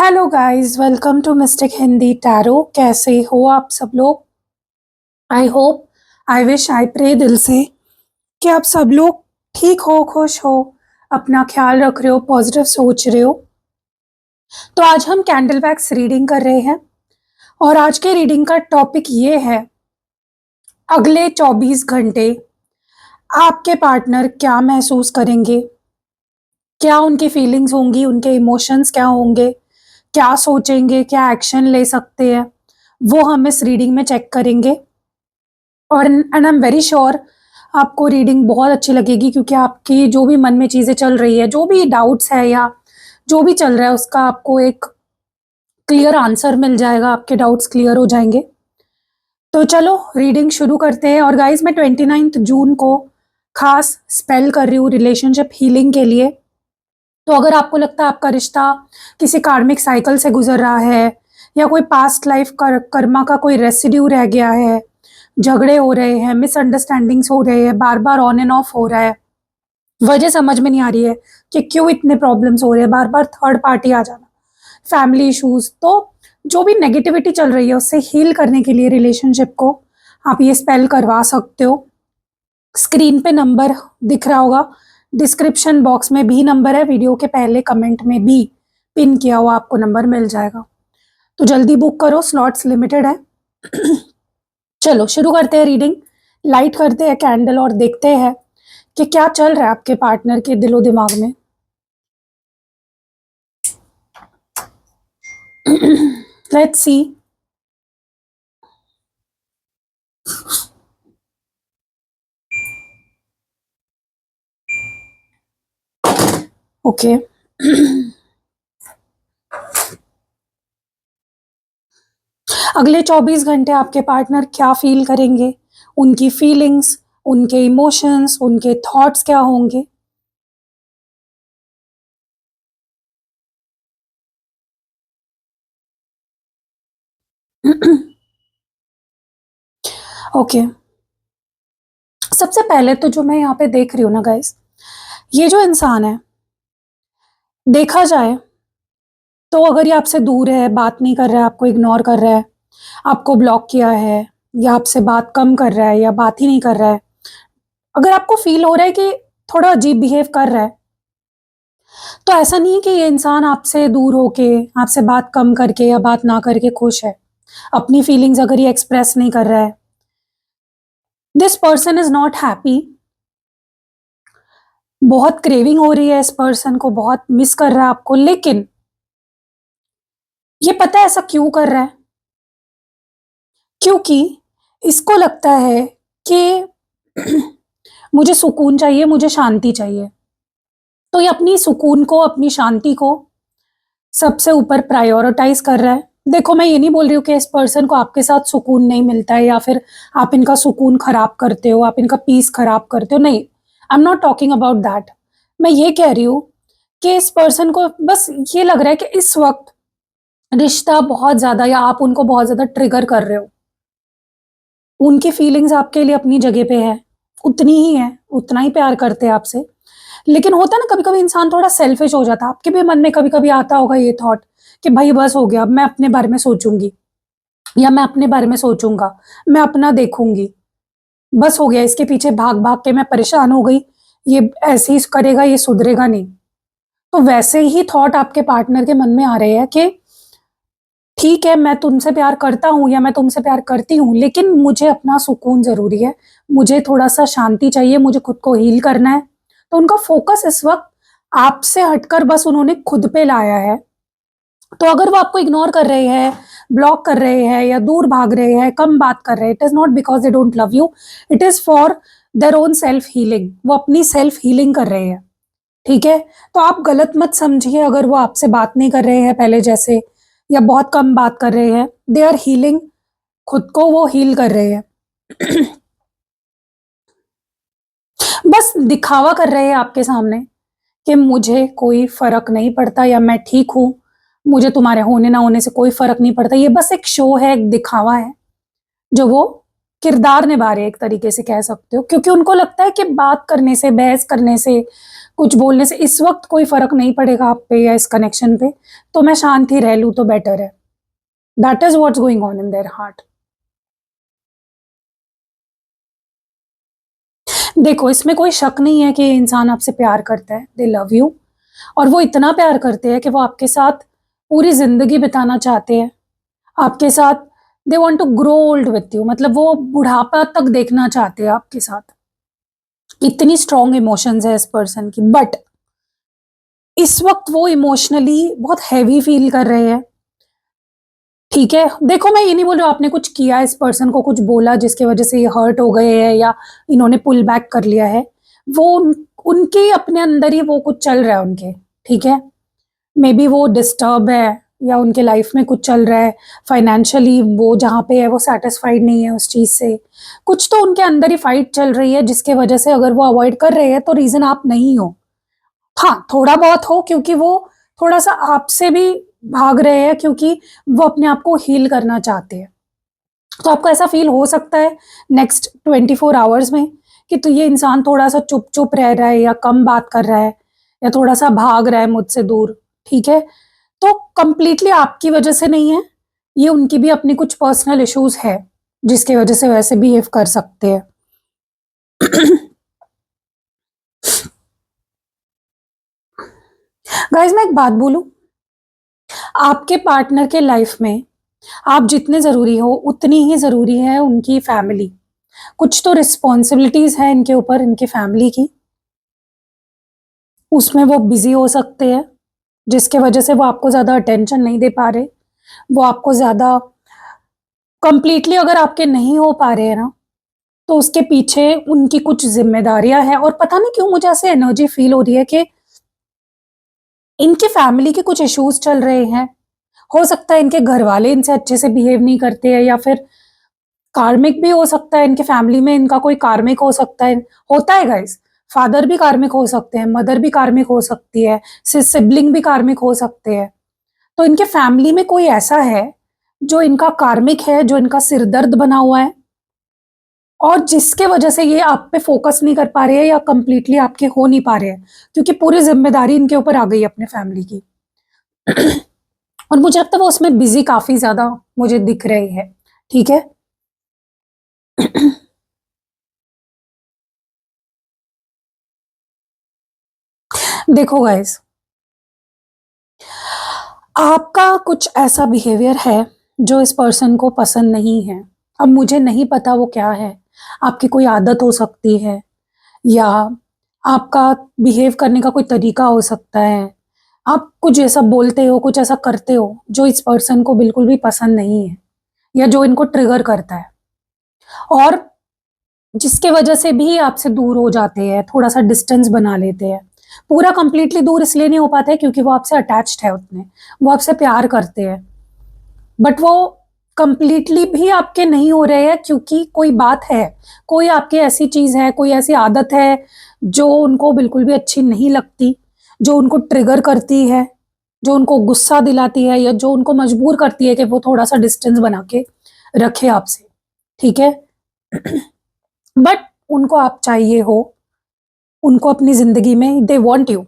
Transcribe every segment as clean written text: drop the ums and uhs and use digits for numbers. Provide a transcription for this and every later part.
Hello guys, welcome to mystic Hindi tarot. कैसे हो आप सब लोग? I hope, I wish, I pray दिल से कि आप सब लोग ठीक हो, खुश हो, अपना ख्याल रख रहे हो, पॉजिटिव सोच रहे हो। तो आज हम कैंडल वैक्स रीडिंग कर रहे हैं और आज के रीडिंग का टॉपिक ये है, अगले 24 घंटे आपके पार्टनर क्या महसूस करेंगे, क्या उनकी फीलिंग्स होंगी, उनके इमोशंस क्या होंगे, क्या सोचेंगे, क्या एक्शन ले सकते हैं, वो हम इस रीडिंग में चेक करेंगे। और and I am very sure आपको रीडिंग बहुत अच्छी लगेगी, क्योंकि आपकी जो भी मन में चीज़ें चल रही है, जो भी डाउट्स है या जो भी चल रहा है, उसका आपको एक क्लियर आंसर मिल जाएगा, आपके डाउट्स क्लियर हो जाएंगे। तो चलो रीडिंग शुरू करते हैं। और गाइज, मैं 29 जून को खास स्पेल कर रही हूँ रिलेशनशिप हीलिंग के लिए। तो अगर आपको लगता है आपका रिश्ता किसी कार्मिक साइकिल से गुजर रहा है या कोई पास्ट लाइफ कर्मा का कोई रेसिड्यू रह गया है, झगड़े हो रहे हैं, मिसअंडरस्टैंडिंग्स हो रहे हैं, बार बार ऑन एंड ऑफ हो रहा है, वजह समझ में नहीं आ रही है कि क्यों इतने प्रॉब्लम्स हो रहे हैं, बार बार थर्ड पार्टी आ जाना, फैमिली इश्यूज, तो जो भी नेगेटिविटी चल रही है उससे हील करने के लिए रिलेशनशिप को आप ये स्पेल करवा सकते हो। स्क्रीन पे नंबर दिख रहा होगा, डिस्क्रिप्शन बॉक्स में भी नंबर है, वीडियो के पहले कमेंट में भी पिन किया हुआ आपको नंबर मिल जाएगा। तो जल्दी बुक करो, स्लॉट्स लिमिटेड है। चलो शुरू करते हैं रीडिंग। लाइट करते हैं कैंडल और देखते हैं कि क्या चल रहा है आपके पार्टनर के दिलो दिमाग में। Let's see. ओके, अगले 24 घंटे आपके पार्टनर क्या फील करेंगे, उनकी फीलिंग्स, उनके इमोशंस, उनके थॉट्स क्या होंगे। ओके, सबसे पहले तो जो मैं यहाँ पे देख रही हूँ ना गाइस, ये जो इंसान है, देखा जाए तो अगर ये आपसे दूर है, बात नहीं कर रहा है, आपको इग्नोर कर रहा है, आपको ब्लॉक किया है, या आपसे बात कम कर रहा है, या बात ही नहीं कर रहा है, अगर आपको फील हो रहा है कि थोड़ा अजीब बिहेव कर रहा है, तो ऐसा नहीं है कि ये इंसान आपसे दूर होके, आपसे बात कम करके या बात ना करके खुश है। अपनी फीलिंग्स अगर ये एक्सप्रेस नहीं कर रहा है, this person is not happy. बहुत क्रेविंग हो रही है इस पर्सन को, बहुत मिस कर रहा है आपको, लेकिन ये पता है ऐसा क्यों कर रहा है? क्योंकि इसको लगता है कि मुझे सुकून चाहिए, मुझे शांति चाहिए। तो ये अपनी सुकून को, अपनी शांति को सबसे ऊपर प्रायोरिटाइज कर रहा है। देखो, मैं ये नहीं बोल रही हूँ कि इस पर्सन को आपके साथ सुकून नहीं मिलता है या फिर आप इनका सुकून खराब करते हो, आप इनका पीस खराब करते हो, नहीं, I am not talking about that. मैं ये कह रही हूँ कि इस पर्सन को बस ये लग रहा है कि इस वक्त रिश्ता बहुत ज्यादा, या आप उनको बहुत ज्यादा ट्रिगर कर रहे हो। उनकी फीलिंग्स आपके लिए अपनी जगह पे है, उतनी ही है, उतना ही प्यार करते हैं आपसे, लेकिन होता है ना कभी कभी इंसान थोड़ा सेल्फिश हो जाता है। आपके भी मन में कभी कभी आता होगा ये थॉट कि भाई बस हो गया, अब मैं अपने बारे में सोचूंगी, या मैं अपने बारे में सोचूंगा, मैं अपना देखूंगी, बस हो गया, इसके पीछे भाग भाग के मैं परेशान हो गई, ये ऐसे ही करेगा, ये सुधरेगा नहीं। तो वैसे ही थॉट आपके पार्टनर के मन में आ रहे हैं कि ठीक है, मैं तुमसे प्यार करता हूँ या मैं तुमसे प्यार करती हूँ, लेकिन मुझे अपना सुकून जरूरी है, मुझे थोड़ा सा शांति चाहिए, मुझे खुद को हील करना है। तो उनका फोकस इस वक्त आपसे हटकर बस उन्होंने खुद पे लाया है। तो अगर वो आपको इग्नोर कर रहे हैं, ब्लॉक कर रहे हैं, या दूर भाग रहे हैं, कम बात कर रहे हैं, it is not because they don't love you, it is for their own self healing. वो अपनी सेल्फ हीलिंग कर रहे हैं, ठीक है? तो आप गलत मत समझिए अगर वो आपसे बात नहीं कर रहे हैं पहले जैसे, या बहुत कम बात कर रहे हैं। दे आर हीलिंग, खुद को वो हील कर रहे हैं। बस दिखावा कर रहे हैं आपके सामने कि मुझे कोई फर्क नहीं पड़ता, या मैं ठीक हूं, मुझे तुम्हारे होने ना होने से कोई फर्क नहीं पड़ता। ये बस एक शो है, एक दिखावा है जो वो किरदार निभा रहे हैं, एक तरीके से कह सकते हो, क्योंकि उनको लगता है कि बात करने से, बहस करने से, कुछ बोलने से इस वक्त कोई फर्क नहीं पड़ेगा आप पे या इस कनेक्शन पे, तो मैं शांत ही रह लूं तो बेटर है। That is what's going on in their heart. देखो, इसमें कोई शक नहीं है कि ये इंसान आपसे प्यार करता है, दे लव यू, और वो इतना प्यार करते हैं कि वो आपके साथ पूरी जिंदगी बिताना चाहते हैं, आपके साथ। They want to grow old with you, मतलब वो बुढ़ापा तक देखना चाहते हैं आपके साथ। इतनी स्ट्रॉन्ग इमोशंस है इस पर्सन की, बट इस वक्त वो इमोशनली बहुत हैवी फील कर रहे हैं। ठीक है, देखो मैं ये नहीं बोल रहा आपने कुछ किया, इस पर्सन को कुछ बोला जिसकी वजह से ये हर्ट हो गए हैं या इन्होंने पुल बैक कर लिया है। वो उनके अपने अंदर ही वो कुछ चल रहा है उनके, ठीक है। मे बी वो डिस्टर्ब है या उनके लाइफ में कुछ चल रहा है, फाइनेंशियली वो जहाँ पे है वो सेटिस्फाइड नहीं है उस चीज़ से। कुछ तो उनके अंदर ही फाइट चल रही है जिसके वजह से अगर वो अवॉइड कर रहे हैं तो रीज़न आप नहीं हो। हाँ, थोड़ा बहुत हो, क्योंकि वो थोड़ा सा आपसे भी भाग रहे हैं, क्योंकि वो अपने आप को हील करना चाहते हैं। तो आपको ऐसा फील हो सकता है नेक्स्ट 24 आवर्स में कि तो ये इंसान थोड़ा सा चुप चुप रह रहा है या कम बात कर रहा है या थोड़ा सा भाग रहा है मुझसे दूर, ठीक है। तो कंप्लीटली आपकी वजह से नहीं है, ये उनकी भी अपनी कुछ पर्सनल इश्यूज है जिसकी वजह से वैसे बिहेव कर सकते हैं। गाइस, मैं एक बात बोलूं, आपके पार्टनर के लाइफ में आप जितने ज़रूरी हो उतनी ही ज़रूरी है उनकी फैमिली। कुछ तो रिस्पॉन्सिबिलिटीज़ हैं इनके ऊपर, इनकी फैमिली की, उसमें वो बिजी हो सकते हैं जिसके वजह से वो आपको ज़्यादा अटेंशन नहीं दे पा रहे, वो आपको ज़्यादा कंप्लीटली अगर आपके नहीं हो पा रहे हैं ना, तो उसके पीछे उनकी कुछ जिम्मेदारियां हैं। और पता नहीं क्यों मुझे ऐसे एनर्जी फील हो रही है कि इनके फैमिली के कुछ इश्यूज चल रहे हैं। हो सकता है इनके घर वाले इनसे अच्छे से बिहेव नहीं करते हैं, या फिर कार्मिक भी हो सकता है, इनके फैमिली में इनका कोई कार्मिक हो सकता है, होता है गाइस। फादर भी कार्मिक हो सकते हैं, मदर भी कार्मिक हो सकती है, सिबलिंग भी कार्मिक हो सकते हैं। तो इनके फैमिली में कोई ऐसा है जो इनका कार्मिक है, जो इनका सिरदर्द बना हुआ है, और जिसके वजह से ये आप पे फोकस नहीं कर पा रहे हैं या कंप्लीटली आपके हो नहीं पा रहे हैं, क्योंकि पूरी जिम्मेदारी इनके ऊपर आ गई है अपने फैमिली की। और मुझे लगता है वो उसमें बिजी काफी ज्यादा मुझे दिख रहे हैं, ठीक है। देखो गाइस, आपका कुछ ऐसा बिहेवियर है जो इस पर्सन को पसंद नहीं है। अब मुझे नहीं पता वो क्या है, आपकी कोई आदत हो सकती है, या आपका बिहेव करने का कोई तरीका हो सकता है। आप कुछ ऐसा बोलते हो, कुछ ऐसा करते हो जो इस पर्सन को बिल्कुल भी पसंद नहीं है, या जो इनको ट्रिगर करता है, और जिसके वजह से भी आपसे दूर हो जाते हैं, थोड़ा सा डिस्टेंस बना लेते हैं। पूरा कंप्लीटली दूर इसलिए नहीं हो पाते क्योंकि वो आपसे अटैच्ड है, उतने वो आपसे प्यार करते हैं, बट वो कंप्लीटली भी आपके नहीं हो रहे हैं क्योंकि कोई बात है, कोई आपकी ऐसी चीज है, कोई ऐसी आदत है जो उनको बिल्कुल भी अच्छी नहीं लगती, जो उनको ट्रिगर करती है, जो उनको गुस्सा दिलाती है, या जो उनको मजबूर करती है कि वो थोड़ा सा डिस्टेंस बना के रखे आपसे, ठीक है। बट उनको आप चाहिए हो, उनको अपनी जिंदगी में, दे वॉन्ट यू,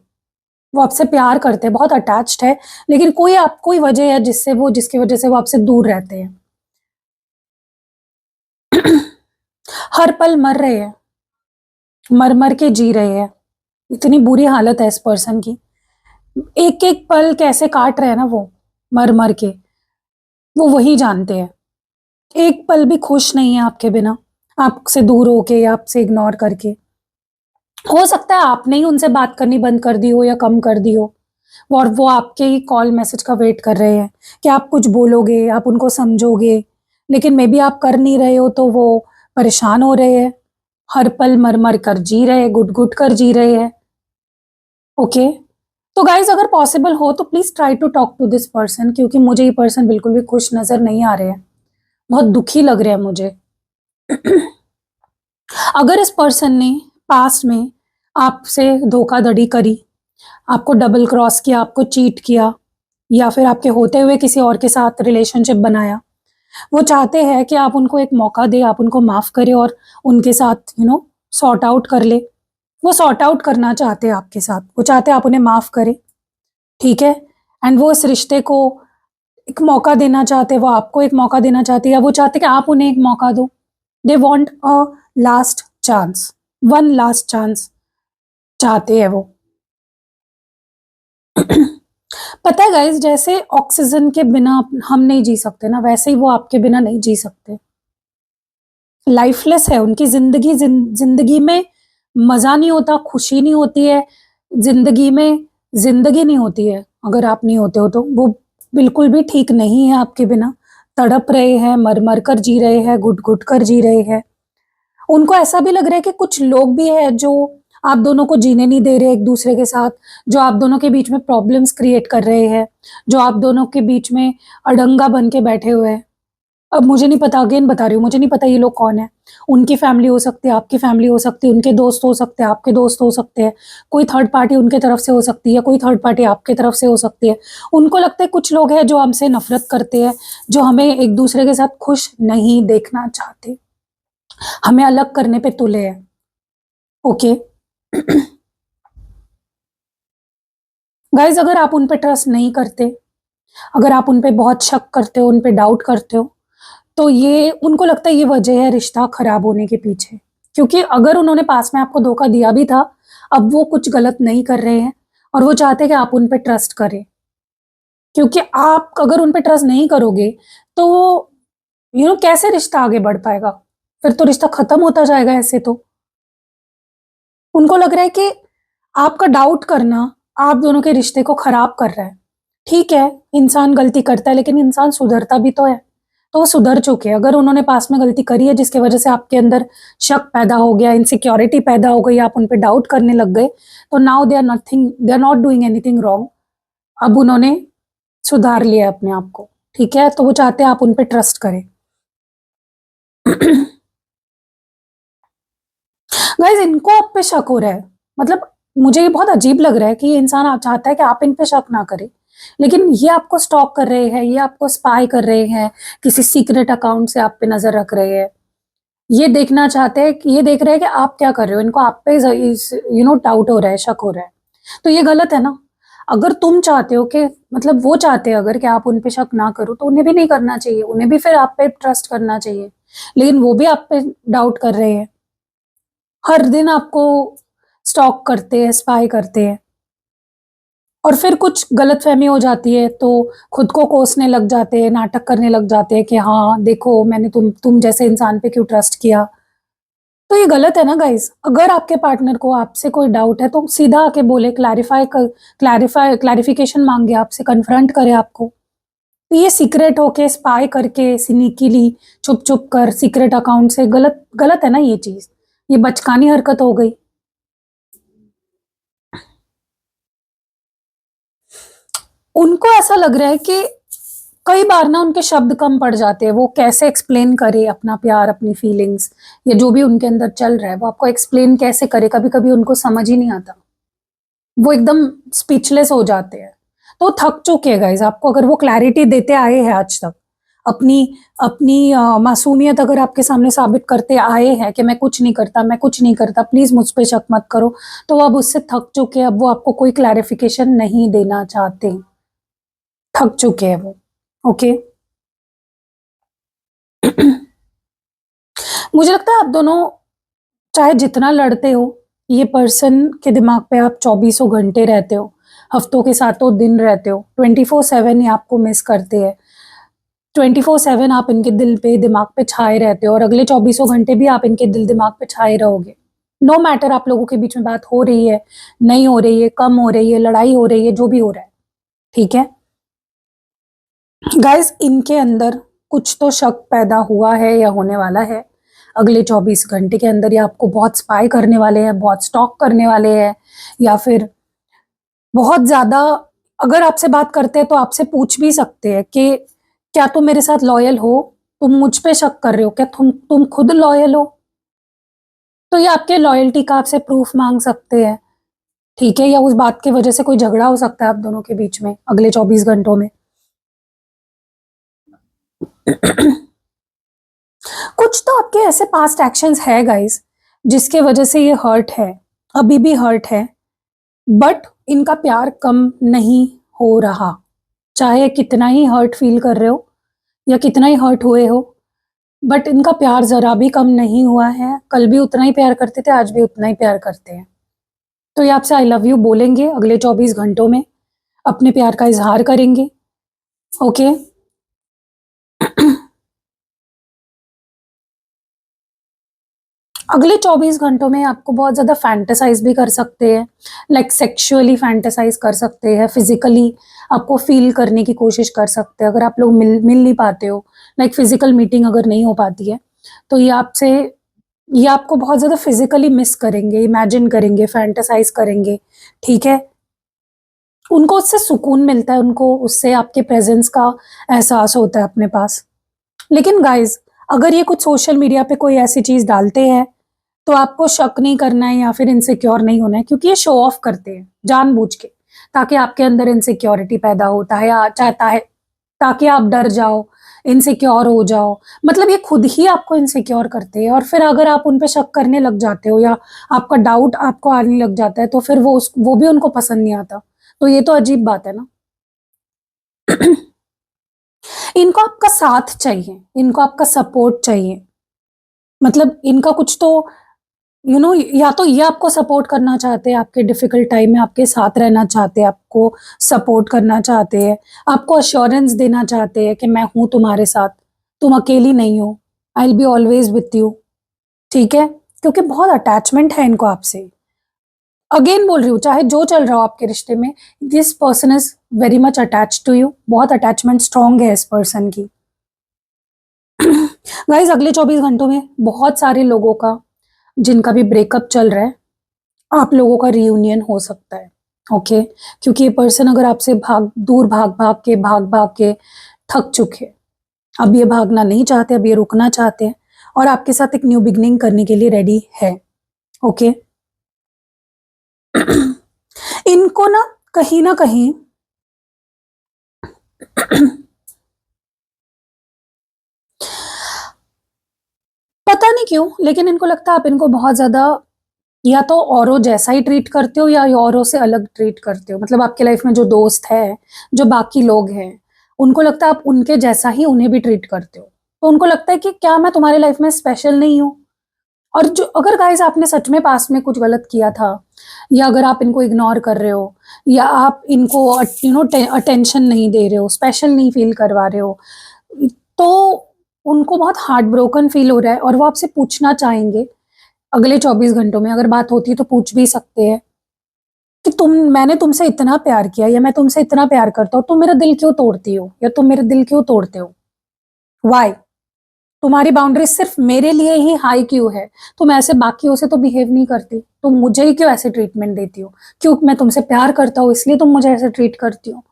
वो आपसे प्यार करते हैं, बहुत अटैच्ड है, लेकिन कोई आप कोई वजह है जिससे वो, जिसकी वजह से वो आपसे दूर रहते हैं। हर पल मर रहे हैं, मर मर के जी रहे हैं, इतनी बुरी हालत है इस पर्सन की। एक एक पल कैसे काट रहे हैं ना वो, मर मर के, वो वही जानते हैं। एक पल भी खुश नहीं है आपके बिना, आपसे दूर होके या आपसे इग्नोर करके। हो सकता है आपने ही उनसे बात करनी बंद कर दी हो या कम कर दी हो, और वो आपके ही कॉल मैसेज का वेट कर रहे हैं कि आप कुछ बोलोगे, आप उनको समझोगे, लेकिन मे बी आप कर नहीं रहे हो तो वो परेशान हो रहे हैं। हर पल मर मर कर जी रहे हैं, घुट घुट कर जी रहे हैं। ओके, तो गाइज अगर पॉसिबल हो तो please try to talk to this person, क्योंकि मुझे ये पर्सन बिल्कुल भी खुश नजर नहीं आ रहे हैं, बहुत दुखी लग रहे हैं मुझे। अगर इस पर्सन ने पास्ट में आपसे धोखाधड़ी करी, आपको डबल क्रॉस किया, आपको चीट किया, या फिर आपके होते हुए किसी और के साथ रिलेशनशिप बनाया, वो चाहते हैं कि आप उनको एक मौका दें, आप उनको माफ़ करें और उनके साथ सॉर्ट आउट कर ले। वो सॉर्ट आउट करना चाहते हैं आपके साथ, वो चाहते हैं आप उन्हें माफ़ करें, ठीक है? एंड वो इस रिश्ते को एक मौका देना चाहते हैं, वो आपको एक मौका देना चाहते हैं, या वो चाहते हैं कि आप उन्हें एक मौका दो। They want a last chance, one last chance चाहते हैं वो। पता है गाइस, जैसे ऑक्सीजन के बिना हम नहीं जी सकते ना, वैसे ही वो आपके बिना नहीं जी सकते। लाइफलेस है उनकी ज़िंदगी, ज़िंदगी में मज़ा नहीं होता, खुशी नहीं होती है, ज़िंदगी में ज़िंदगी नहीं होती है, अगर आप नहीं होते हो तो। वो बिल्कुल भी ठीक नहीं है आपके बिना, तड़प रहे हैं, मर-मर कर जी रहे हैं, घुट-घुट कर जी रहे हैं। उनको ऐसा भी लग रहा है कि कुछ लोग भी हैं जो आप दोनों को जीने नहीं दे रहे एक-दूसरे के साथ, जो आप दोनों के बीच में प्रॉब्लम्स क्रिएट कर रहे हैं, जो आप दोनों के बीच में अड़ंगा बन के बैठे हुए हैं। अब मुझे नहीं पता, अगेन बता रही हूँ, मुझे नहीं पता ये लोग कौन है। उनकी फैमिली हो सकती है, आपकी फैमिली हो सकती है, उनके दोस्त हो सकते हैं, आपके दोस्त हो सकते हैं, कोई थर्ड पार्टी उनके तरफ से हो सकती है, कोई थर्ड पार्टी आपके तरफ से हो सकती है। उनको लगता है कुछ लोग हैं जो हमसे नफ़रत करते हैं, जो हमें एक-दूसरे के साथ खुश नहीं देखना चाहते, हमें अलग करने पे तुले हैं, ओके? गाइज़, अगर आप उन पे ट्रस्ट नहीं करते, अगर आप उन पे बहुत शक करते हो, उन पे डाउट करते हो, तो ये उनको लगता है ये वजह है रिश्ता खराब होने के पीछे। क्योंकि अगर उन्होंने पास में आपको धोखा दिया भी था, अब वो कुछ गलत नहीं कर रहे हैं और वो चाहते हैं कि आप उन पे ट्रस्ट करें। क्योंकि आप अगर उन पे ट्रस्ट नहीं करोगे, तो कैसे रिश्ता आगे बढ़ पाएगा? फिर तो रिश्ता खत्म होता जाएगा ऐसे तो। उनको लग रहा है कि आपका डाउट करना आप दोनों के रिश्ते को खराब कर रहा है। ठीक है, इंसान गलती करता है, लेकिन इंसान सुधरता भी तो है। तो वो सुधर चुके हैं। अगर उन्होंने पास्ट में गलती करी है जिसकी वजह से आपके अंदर शक पैदा हो गया, इनसिक्योरिटी पैदा हो गई, आप उन पे डाउट करने लग गए, तो now they are not doing anything wrong. अब उन्होंने सुधार लिया अपने आप को, ठीक है? तो वो चाहते हैं आप उन पे ट्रस्ट करें। गाइस, इनको आप पे शक हो रहा है, मतलब मुझे ये बहुत अजीब लग रहा है कि ये इंसान आप चाहता है कि आप इन पे शक ना करें, लेकिन ये आपको स्टॉक कर रहे हैं, ये आपको स्पाई कर रहे हैं, किसी सीक्रेट अकाउंट से आप पे नजर रख रहे हैं। ये देखना चाहते हैं कि ये देख रहे हैं कि आप क्या कर रहे हो, इनको आप पे डाउट हो रहा है, शक हो रहा है। तो ये गलत है ना। अगर तुम चाहते हो कि मतलब वो चाहते हैं अगर कि आप उन पे शक ना करो, तो उन्हें भी नहीं करना चाहिए, उन्हें भी फिर आप पे ट्रस्ट करना चाहिए, लेकिन वो भी आप पे डाउट कर रहे हैं। हर दिन आपको स्टॉक करते हैं, स्पाई करते हैं और फिर कुछ गलतफ़हमी हो जाती है तो खुद को कोसने लग जाते हैं, नाटक करने लग जाते हैं कि हाँ, देखो मैंने तुम जैसे इंसान पे क्यों ट्रस्ट किया। तो ये गलत है ना गाइज़। अगर आपके पार्टनर को आपसे कोई डाउट है तो सीधा आके बोले, क्लैरिफ़िकेशन माँगे आपसे, कन्फ्रंट करे आपको। तो ये सीक्रेट होके स्पाई करके स्नीकीली छुप-छुप कर सीक्रेट अकाउंट से गलत गलत है ना ये चीज़। ये बचकानी हरकत हो गई। उनको ऐसा लग रहा है कि कई बार ना उनके शब्द कम पड़ जाते हैं, वो कैसे एक्सप्लेन करे अपना प्यार, अपनी फीलिंग्स या जो भी उनके अंदर चल रहा है, वो आपको एक्सप्लेन कैसे करे, कभी-कभी उनको समझ ही नहीं आता। वो एकदम स्पीचलेस हो जाते हैं। तो वो थक चुके हैं गाइज़, आपको अगर वो क्लैरिटी देते आए हैं आज तक, अपनी अपनी मासूमियत अगर आपके सामने साबित करते आए हैं कि मैं कुछ नहीं करता, मैं कुछ नहीं करता, प्लीज़ मुझ पे शक मत करो, तो अब उससे थक चुके हैं, अब वो आपको कोई क्लैरिफ़िकेशन नहीं देना चाहते। थक चुके हैं वो, ओके? मुझे लगता है आप दोनों चाहे जितना लड़ते हो, ये पर्सन के दिमाग पे आप चौबीसों घंटे रहते हो, हफ्तों के सातों दिन रहते हो, 24/7 ये आपको मिस करते हैं, 24/7 आप इनके दिल पे, दिमाग पे छाए रहते हो और अगले चौबीसों घंटे भी आप इनके दिल दिमाग पे छाए रहोगे। नो मैटर आप लोगों के बीच में बात हो रही है, नहीं हो रही है, कम हो रही है, लड़ाई हो रही है, जो भी हो रहा है, ठीक है? गाइज़, इनके अंदर कुछ तो शक पैदा हुआ है या होने वाला है। अगले 24 घंटे के अंदर ये आपको बहुत स्पाई करने वाले हैं, बहुत स्टॉक करने वाले हैं या फिर बहुत ज़्यादा अगर आपसे बात करते हैं तो आपसे पूछ भी सकते हैं कि क्या तुम मेरे साथ लॉयल हो? तुम मुझ पे शक कर रहे हो, क्या तुम खुद लॉयल हो? तो ये आपके लॉयल्टी का आपसे प्रूफ माँग सकते हैं, ठीक है? या उस बात की वजह से कोई झगड़ा हो सकता है आप दोनों के बीच में अगले 24 घंटों में। कुछ तो आपके ऐसे पास्ट एक्शंस है गाइस जिसके वजह से ये हर्ट है, अभी भी हर्ट है, बट इनका प्यार कम नहीं हो रहा। चाहे कितना ही हर्ट फील कर रहे हो या कितना ही हर्ट हुए हो, बट इनका प्यार जरा भी कम नहीं हुआ है। कल भी उतना ही प्यार करते थे, आज भी उतना ही प्यार करते हैं। तो ये आपसे आई लव यू बोलेंगे अगले 24 घंटों में, अपने प्यार का इजहार करेंगे। ओके अगले 24 घंटों में आपको बहुत ज़्यादा फैंटेसाइज भी कर सकते हैं, लाइक सेक्सुअली फैंटेसाइज कर सकते हैं, फिजिकली आपको फील करने की कोशिश कर सकते हैं। अगर आप लोग मिल नहीं पाते हो, लाइक फिजिकल मीटिंग अगर नहीं हो पाती है, तो ये आपको बहुत ज़्यादा फिजिकली मिस करेंगे, इमेजिन करेंगे, फैंटेसाइज करेंगे। ठीक है, उनको उससे सुकून मिलता है, उनको उससे आपके प्रेजेंस का एहसास होता है अपने पास। लेकिन गाइज, अगर ये कुछ सोशल मीडिया पे कोई ऐसी चीज़ डालते हैं तो आपको शक नहीं करना है या फिर इनसिक्योर नहीं होना है, क्योंकि ये शो ऑफ करते हैं जानबूझ के, ताकि आपके अंदर इनसिक्योरिटी पैदा होता है या चाहता है ताकि आप डर जाओ, इनसिक्योर हो जाओ। मतलब ये खुद ही आपको इनसिक्योर करते हैं, और फिर अगर आप उन पे शक करने लग जाते हो या आपका डाउट आपको आने लग जाता है, तो फिर वो भी उनको पसंद नहीं आता। तो ये तो अजीब बात है ना। इनको आपका साथ चाहिए, इनको आपका सपोर्ट चाहिए। मतलब इनका कुछ तो या तो ये आपको सपोर्ट करना चाहते हैं, आपके डिफिकल्ट टाइम में आपके साथ रहना चाहते हैं, आपको सपोर्ट करना चाहते हैं, आपको अश्योरेंस देना चाहते हैं कि मैं हूं तुम्हारे साथ, तुम अकेली नहीं हो, I will be always with you. ठीक है, क्योंकि बहुत अटैचमेंट है इनको आपसे। अगेन बोल रही हूँ, चाहे जो चल रहा हो आपके रिश्ते में, this person is very much attach to you. बहुत अटैचमेंट स्ट्रांग है इस पर्सन की। गाइज, अगले 24 घंटों में बहुत सारे लोगों का, जिनका भी ब्रेकअप चल रहा है, आप लोगों का रियूनियन हो सकता है। ओके, क्योंकि ये पर्सन अगर आपसे भाग भाग के थक चुके, अब ये भागना नहीं चाहते, अब ये रुकना चाहते हैं और आपके साथ एक न्यू बिगनिंग करने के लिए रेडी है। ओके इनको ना कहीं पता नहीं क्यों, लेकिन इनको लगता है आप इनको बहुत ज्यादा या तो औरों जैसा ही ट्रीट करते हो या औरों से अलग ट्रीट करते हो। मतलब आपके लाइफ में जो दोस्त है, जो बाकी लोग हैं, उनको लगता है आप उनके जैसा ही उन्हें भी ट्रीट करते हो। तो उनको लगता है कि क्या मैं तुम्हारी लाइफ में स्पेशल नहीं हूँ। और जो अगर गाइस आपने सच में पास्ट में कुछ गलत किया था, या अगर आप इनको इग्नोर कर रहे हो, या आप इनको अटेंशन नहीं दे रहे हो, स्पेशल नहीं फील करवा रहे हो, तो उनको बहुत हार्ट ब्रोकन फील हो रहा है और वो आपसे पूछना चाहेंगे अगले 24 घंटों में। अगर बात होती है तो पूछ भी सकते हैं कि मैंने तुमसे इतना प्यार किया या मैं तुमसे इतना प्यार करता हूँ, तुम मेरा दिल क्यों तोड़ती हो या तुम मेरे दिल क्यों तोड़ते हो? वाई? तुम्हारी बाउंड्री सिर्फ मेरे लिए ही हाई क्यों है? तुम ऐसे बाकियों से तो बिहेव नहीं करती, तुम मुझे ही क्यों ऐसे ट्रीटमेंट देती हो? क्यों? मैं तुमसे प्यार करता हूँ इसलिए तुम मुझे ऐसे ट्रीट करती हो।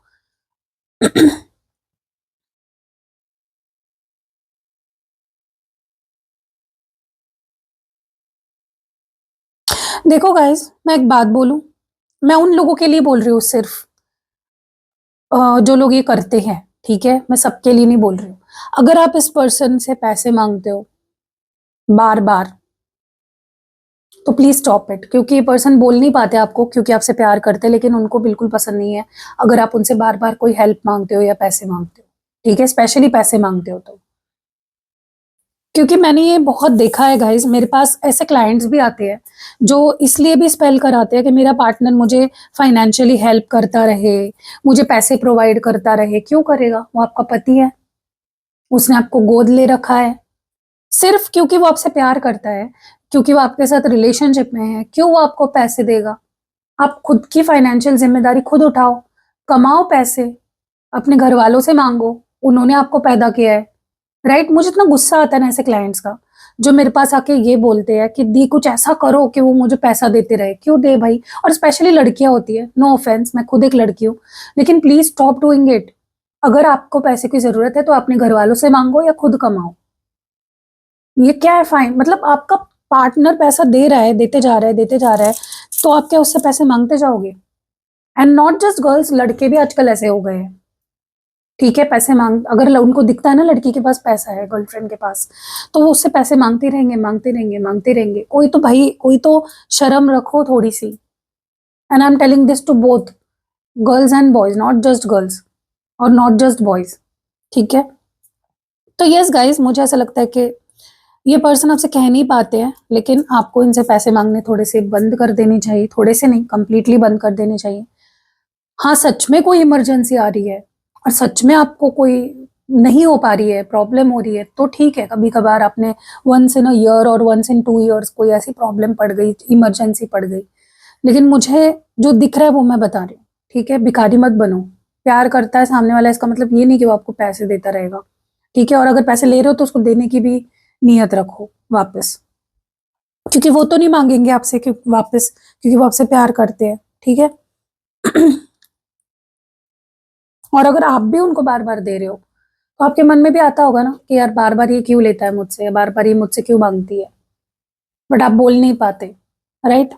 देखो गाइज, मैं एक बात बोलूं, मैं उन लोगों के लिए बोल रही हूँ सिर्फ, जो लोग ये करते हैं। ठीक है, मैं सबके लिए नहीं बोल रही हूँ। अगर आप इस पर्सन से पैसे मांगते हो बार बार, तो प्लीज स्टॉप इट। क्योंकि ये पर्सन बोल नहीं पाते आपको क्योंकि आपसे प्यार करते हैं, लेकिन उनको बिल्कुल पसंद नहीं है अगर आप उनसे बार बार कोई हेल्प मांगते हो या पैसे मांगते हो। ठीक है, स्पेशली पैसे मांगते हो तो। क्योंकि मैंने ये बहुत देखा है गाइज, मेरे पास ऐसे क्लाइंट्स भी आते हैं जो इसलिए भी स्पेल कराते हैं कि मेरा पार्टनर मुझे फाइनेंशियली हेल्प करता रहे, मुझे पैसे प्रोवाइड करता रहे। क्यों करेगा? वो आपका पति है, उसने आपको गोद ले रखा है। सिर्फ क्योंकि वो आपसे प्यार करता है, क्योंकि वो आपके साथ रिलेशनशिप में है, क्यों वो आपको पैसे देगा? आप खुद की फाइनेंशियल जिम्मेदारी खुद उठाओ, कमाओ पैसे, अपने घर वालों से मांगो, उन्होंने आपको पैदा किया है। राइट? मुझे इतना गुस्सा आता है ना ऐसे क्लाइंट्स का, जो मेरे पास आके ये बोलते हैं कि दी कुछ ऐसा करो कि वो मुझे पैसा देते रहे। क्यों दे भाई? और स्पेशली लड़कियां होती है, नो ऑफेंस, मैं खुद एक लड़की हूँ, लेकिन प्लीज स्टॉप डूइंग इट। अगर आपको पैसे की जरूरत है तो अपने घर वालों से मांगो या खुद कमाओ। ये क्या है? फाइन, मतलब आपका पार्टनर पैसा दे रहा है, देते जा रहा है, देते जा रहा है, तो आप क्या उससे पैसे मांगते जाओगे? एंड नॉट जस्ट गर्ल्स, लड़के भी आजकल ऐसे हो गए हैं। ठीक है, पैसे मांग, अगर उनको दिखता है ना लड़की के पास पैसा है, गर्लफ्रेंड के पास, तो वो उससे पैसे मांगते रहेंगे, मांगते रहेंगे, मांगते रहेंगे। कोई तो भाई, कोई तो शर्म रखो थोड़ी सी। And I am telling this to both girls and boys, not just girls और नॉट जस्ट बॉयज, ठीक है। तो यस गाइज, मुझे ऐसा लगता है कि ये पर्सन आपसे कह नहीं पाते हैं, लेकिन आपको इनसे पैसे मांगने थोड़े से बंद कर देने चाहिए, थोड़े से नहीं, कंप्लीटली बंद कर देने चाहिए। हाँ, सच में कोई इमरजेंसी आ रही है और सच में आपको कोई नहीं हो पा रही है, प्रॉब्लम हो रही है, तो ठीक है, कभी कभार आपने वंस इन अ ईयर और वंस इन 2 years कोई ऐसी प्रॉब्लम पड़ गई, इमरजेंसी पड़ गई। लेकिन मुझे जो दिख रहा है वो मैं बता रही हूँ, ठीक है। भिखारी मत बनो। प्यार करता है सामने वाला, इसका मतलब ये नहीं कि वो आपको पैसे देता रहेगा, ठीक है। और अगर पैसे ले रहे हो तो उसको देने की भी नियत रखो वापस, क्योंकि वो तो नहीं मांगेंगे आपसे कि वापस, क्योंकि वो आपसे प्यार करते हैं, ठीक है। और अगर आप भी उनको बार बार दे रहे हो तो आपके मन में भी आता होगा ना कि यार बार बार ये क्यों लेता है मुझसे, बार बार ये मुझसे क्यों मांगती है, बट आप बोल नहीं पाते, राइट।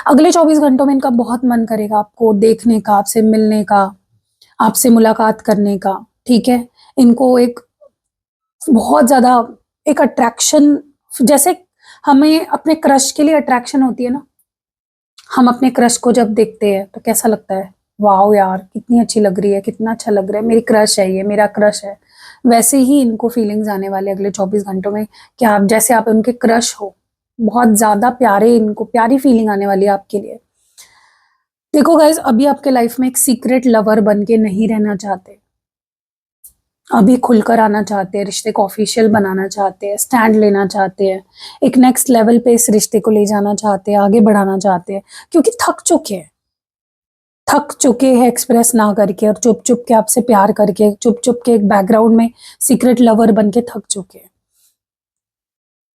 अगले 24 घंटों में इनका बहुत मन करेगा आपको देखने का, आपसे मिलने का, आपसे मुलाकात करने का, ठीक है। इनको एक बहुत ज्यादा एक अट्रैक्शन, जैसे हमें अपने क्रश के लिए अट्रैक्शन होती है ना, हम अपने क्रश को जब देखते हैं तो कैसा लगता है, वाओ यार कितनी अच्छी लग रही है, कितना अच्छा लग रहा है, मेरी क्रश है, ये मेरा क्रश है। वैसे ही इनको फीलिंग्स आने वाले अगले 24 घंटों में कि आप जैसे आप उनके क्रश हो, बहुत ज्यादा प्यारे, इनको प्यारी फीलिंग आने वाली है आपके लिए। देखो गाइज, अभी आपके लाइफ में एक सीक्रेट लवर बन के नहीं रहना चाहते, अभी खुलकर आना चाहते हैं, रिश्ते को ऑफिशियल बनाना चाहते हैं, स्टैंड लेना चाहते हैं, एक नेक्स्ट लेवल पे इस रिश्ते को ले जाना चाहते हैं, आगे बढ़ाना चाहते हैं, क्योंकि थक चुके हैं एक्सप्रेस ना करके, और चुप चुप के आपसे प्यार करके, चुप चुप के एक बैकग्राउंड में सीक्रेट लवर बन के थक चुके हैं।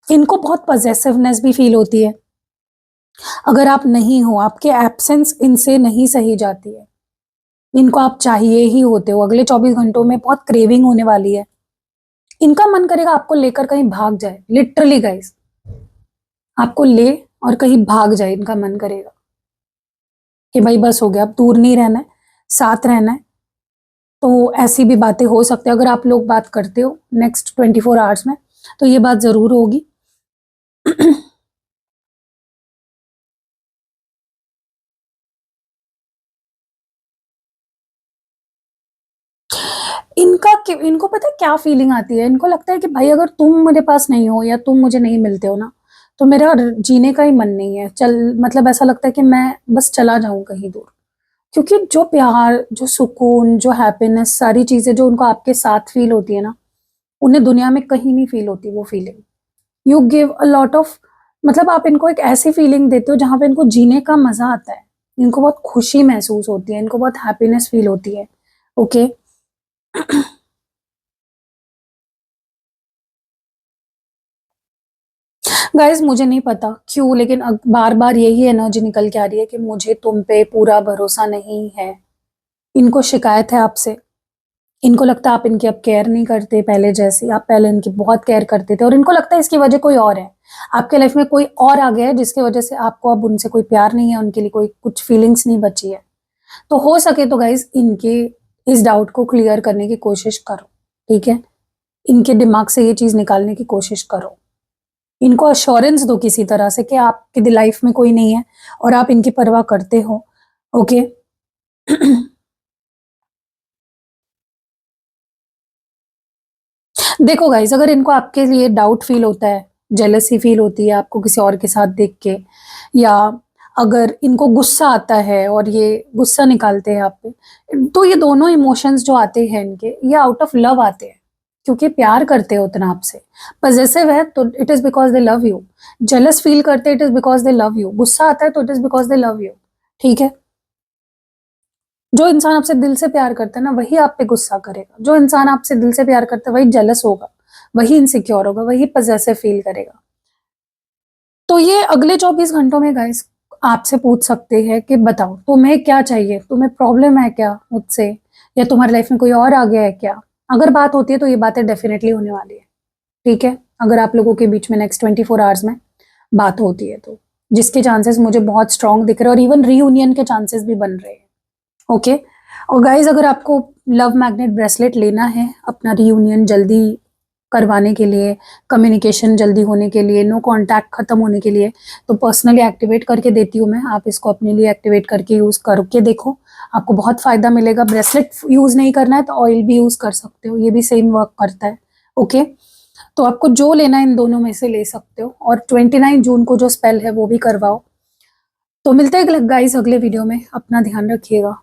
इनको बहुत पॉजेसिवनेस भी फील होती है, अगर आप नहीं हो, आपके एब्सेंस इनसे नहीं सही जाती है, इनको आप चाहिए ही होते हो। अगले 24 घंटों में बहुत क्रेविंग होने वाली है, इनका मन करेगा आपको लेकर कहीं भाग जाए, लिटरली गाइस, आपको ले और कहीं भाग जाए, इनका मन करेगा कि भाई बस हो गया, अब दूर नहीं रहना है, साथ रहना है। तो ऐसी भी बातें हो सकती है, अगर आप लोग बात करते हो नेक्स्ट 24 आवर्स में, तो ये बात जरूर होगी। इनको पता है क्या फीलिंग आती है, इनको लगता है कि भाई अगर तुम मेरे पास नहीं हो या तुम मुझे नहीं मिलते हो ना, तो मेरा जीने का ही मन नहीं है, चल मतलब ऐसा लगता है कि मैं बस चला जाऊं कहीं दूर। क्योंकि जो प्यार, जो सुकून, जो हैप्पीनेस, सारी चीजें जो उनको आपके साथ फील होती है ना, उन्हें दुनिया में कहीं नहीं फील होती वो feeling. You give a lot of, मतलब आप इनको एक ऐसी फीलिंग देते हो जहां पे इनको जीने का मजा आता है, इनको बहुत खुशी महसूस होती है, इनको बहुत हैप्पीनेस फील होती है, ओके। गाइज मुझे नहीं पता क्यों, लेकिन बार बार यही एनर्जी निकल के आ रही है कि मुझे तुम पे पूरा भरोसा नहीं है। इनको शिकायत है आपसे, इनको लगता है आप इनकी अब केयर नहीं करते पहले जैसे, आप पहले इनकी बहुत केयर करते थे, और इनको लगता है इसकी वजह कोई और है, आपके लाइफ में कोई और आ गया है जिसकी वजह से आपको अब उनसे कोई प्यार नहीं है, उनके लिए कोई कुछ फीलिंग्स नहीं बची है। तो हो सके तो गाइज इनके इस डाउट को क्लियर करने की कोशिश करो, ठीक है। इनके दिमाग से ये चीज निकालने की कोशिश करो, इनको अश्योरेंस दो किसी तरह से कि आपकी लाइफ में कोई नहीं है और आप इनकी परवाह करते हो, ओके। देखो गाइज, अगर इनको आपके लिए डाउट फील होता है, जेलसी फील होती है आपको किसी और के साथ देख के, या अगर इनको गुस्सा आता है और ये गुस्सा निकालते हैं आप पे, तो ये दोनों इमोशंस जो आते हैं इनके, ये आउट ऑफ लव आते हैं, क्योंकि प्यार करते हो उतना आपसे। पजेसिव है तो it is because they love you, jealous feel करते it is because they love you, गुस्सा आता है तो it is because they love you, ठीक है। जो इंसान आपसे दिल से प्यार करता है ना, वही आप पे गुस्सा करेगा, जो इंसान आपसे दिल से प्यार करता है वही जेलस होगा, वही इनसिक्योर होगा, वही पजेसिव फील करेगा। तो ये अगले 24 घंटों में गाइस आपसे पूछ सकते हैं कि बताओ तुम्हें क्या चाहिए, तुम्हें प्रॉब्लम है क्या मुझसे, या तुम्हारी लाइफ में कोई और आ गया है क्या। अगर बात होती है तो ये बातें डेफिनेटली होने वाली है, ठीक है। अगर आप लोगों के बीच में नेक्स्ट 24 आवर्स में बात होती है तो, जिसके चांसेस मुझे बहुत स्ट्रांग दिख रहे हैं, और इवन रीयूनियन के चांसेस भी बन रहे हैं, ओके। और गाइज अगर आपको लव मैग्नेट ब्रेसलेट लेना है अपना रियूनियन जल्दी करवाने के लिए, कम्युनिकेशन जल्दी होने के लिए, नो कांटेक्ट खत्म होने के लिए, तो पर्सनली एक्टिवेट करके देती हूँ मैं। आप इसको अपने लिए एक्टिवेट करके यूज करके देखो, आपको बहुत फायदा मिलेगा। ब्रेसलेट यूज नहीं करना है तो ऑयल भी यूज कर सकते हो, ये भी सेम वर्क करता है। ओके, तो आपको जो लेना है इन दोनों में से ले सकते हो। और 29 जून को जो स्पेल है वो भी करवाओ। तो मिलते हैं गाइस अगले वीडियो में, अपना ध्यान रखिएगा।